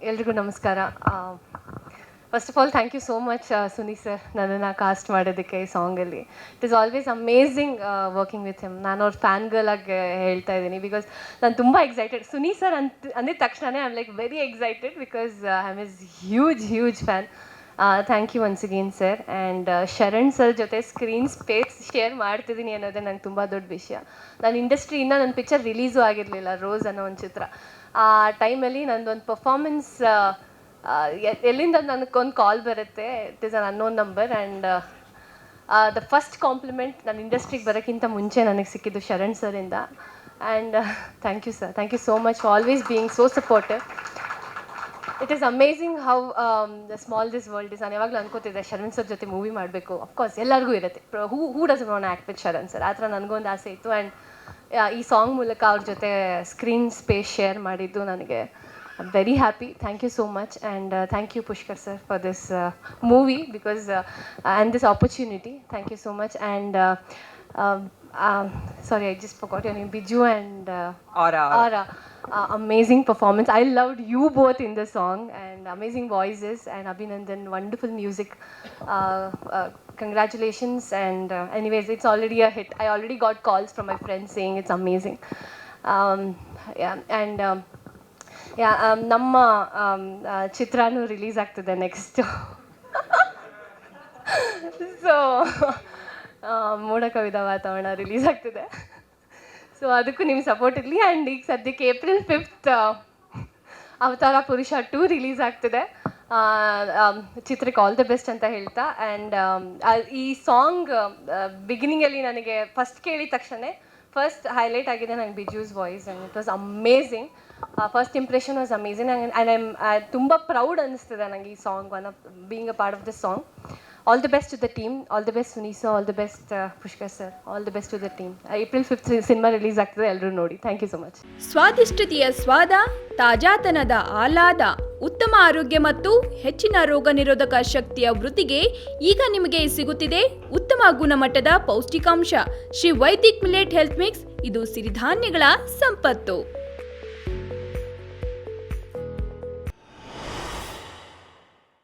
ಎಲ್ರಿಗೂ ನಮಸ್ಕಾರ. First of all thank you so much Suni sir ನನ್ನನ್ನು ಕಾಸ್ಟ್ ಮಾಡೋದಕ್ಕೆ ಈ ಸಾಂಗಲ್ಲಿ. It is always amazing working with him. ನಾನು ಅವ್ರ ಫ್ಯಾನ್ ಗರ್ಲ್ ಆಗಿ ಹೇಳ್ತಾ ಇದ್ದೀನಿ ಬಿಕಾಸ್ ನಾನು ತುಂಬ ಎಕ್ಸೈಟೆಡ್. ಸುನಿ ಸರ್ ಅಂದಿದ ತಕ್ಷಣವೇ I am like very excited because I am is huge fan. Thank you once again sir. And Sharan sir ಜೊತೆ ಸ್ಕ್ರೀನ್ ಸ್ಪೇಸ್ ಶೇರ್ ಮಾಡ್ತಿದ್ದೀನಿ ಅನ್ನೋದೇ ನಂಗೆ ತುಂಬ ದೊಡ್ಡ ವಿಷಯ. ನಾನು ಇಂಡಸ್ಟ್ರಿಯಿಂದ ನನ್ನ ಪಿಕ್ಚರ್ ರಿಲೀಸು ಆಗಿರಲಿಲ್ಲ, ರೋಸ್ ಅನ್ನೋ ಒಂದು ಚಿತ್ರ. ಆ ಟೈಮಲ್ಲಿ ನಂದೊಂದು ಪರ್ಫಾರ್ಮೆನ್ಸ್ ಎಲ್ಲಿಂದ ನನಗೊಂದು ಕಾಲ್ ಬರುತ್ತೆ. It is an unknown number. And the first compliment ನನ್ನ ಇಂಡಸ್ಟ್ರಿಗೆ ಬರೋಕ್ಕಿಂತ ಮುಂಚೆ ನನಗೆ ಸಿಕ್ಕಿದ್ದು ಶರಣ್ ಸರಿಂದ. And thank you sir, thank you so much for always being so supportive. It is amazing how small this world is. ನಾನು ಯಾವಾಗಲೂ ಅನ್ಕೋತಿದ್ದೆ ಶರಣ್ ಸರ್ ಜೊತೆ ಮೂವಿ ಮಾಡಬೇಕು. ಅಫ್ಕೋರ್ಸ್ ಎಲ್ಲರಿಗೂ ಇರುತ್ತೆ, who doesn't want act with Sharan sir. ಆ ಥರ ನನಗೊಂದು ಆಸೆ ಇತ್ತು. ಆ್ಯಂಡ್ ಈ ಸಾಂಗ್ ಮೂಲಕ ಅವ್ರ ಜೊತೆ ಸ್ಕ್ರೀನ್ ಸ್ಪೇಸ್ ಶೇರ್ ಮಾಡಿದ್ದು ನನಗೆ I am very happy. Thank you so much. And thank you Pushkar sir for this movie because and this opportunity. Thank you so much. And sorry, I just forgot your name. Biju and Aura. Amazing performance. I loved you both in the song and amazing voices. And Abhinandan, wonderful music. Congratulations. And anyways, it's already a hit. I already got calls from my friends saying it's amazing. ನಮ್ಮ ಚಿತ್ರಾನು release ಆಗ್ತದೆ next. So ಮೋಡ ಕವಿದ ವಾತಾವರಣ release ಆಗ್ತಿದೆ. So ಅದಕ್ಕೂ ನಿಮ್ಮ support ಇರಲಿ. And ಈಗ ಸದ್ಯಕ್ಕೆ April 5th ಅವತಾರ ಪುರುಷ 2 ರಿಲೀಸ್ ಆಗ್ತಿದೆ. ಚಿತ್ರಕ್ಕೆ ಆಲ್ ದ ಬೆಸ್ಟ್ ಅಂತ ಹೇಳ್ತಾ. ಆ್ಯಂಡ್ ಈ ಸಾಂಗ್ ಬಿಗಿನಿಂಗಲ್ಲಿ ನನಗೆ ಫಸ್ಟ್ ಕೇಳಿದ ತಕ್ಷಣ ಫಸ್ಟ್ ಹೈಲೈಟ್ ಆಗಿದೆ ನನಗೆ Biju's voice. And it was amazing. First impression was amazing. And I'm ತುಂಬ ಪ್ರೌಡ್ ಅನಿಸ್ತದೆ ನನಗೆ ಈ song one of being a part of this song. All the best to the team. All the best Suni sir. All the best Pushkar sir. All the best to the team. April 5th cinema release ಆಗ್ತದೆ, ಎಲ್ಲರೂ ನೋಡಿ. Thank you so much. ಸ್ವಾದಿಷ್ಟತೆಯ ಸ್ವಾದ, ತಾಜಾತನದ ಆಹ್ಲಾದ, ಉತ್ತಮ ಆರೋಗ್ಯ ಮತ್ತು ಹೆಚ್ಚಿನ ರೋಗ ನಿರೋಧಕ ಶಕ್ತಿಯ ವೃದ್ಧಿಗೆ ಈಗ ನಿಮಗೆ ಸಿಗುತ್ತಿದೆ ಉತ್ತಮ ಗುಣಮಟ್ಟದ ಪೌಷ್ಟಿಕಾಂಶ Shri Vaidik millet health mix. ಇದು ಸಿರಿಧಾನ್ಯಗಳ ಸಂಪತ್ತು.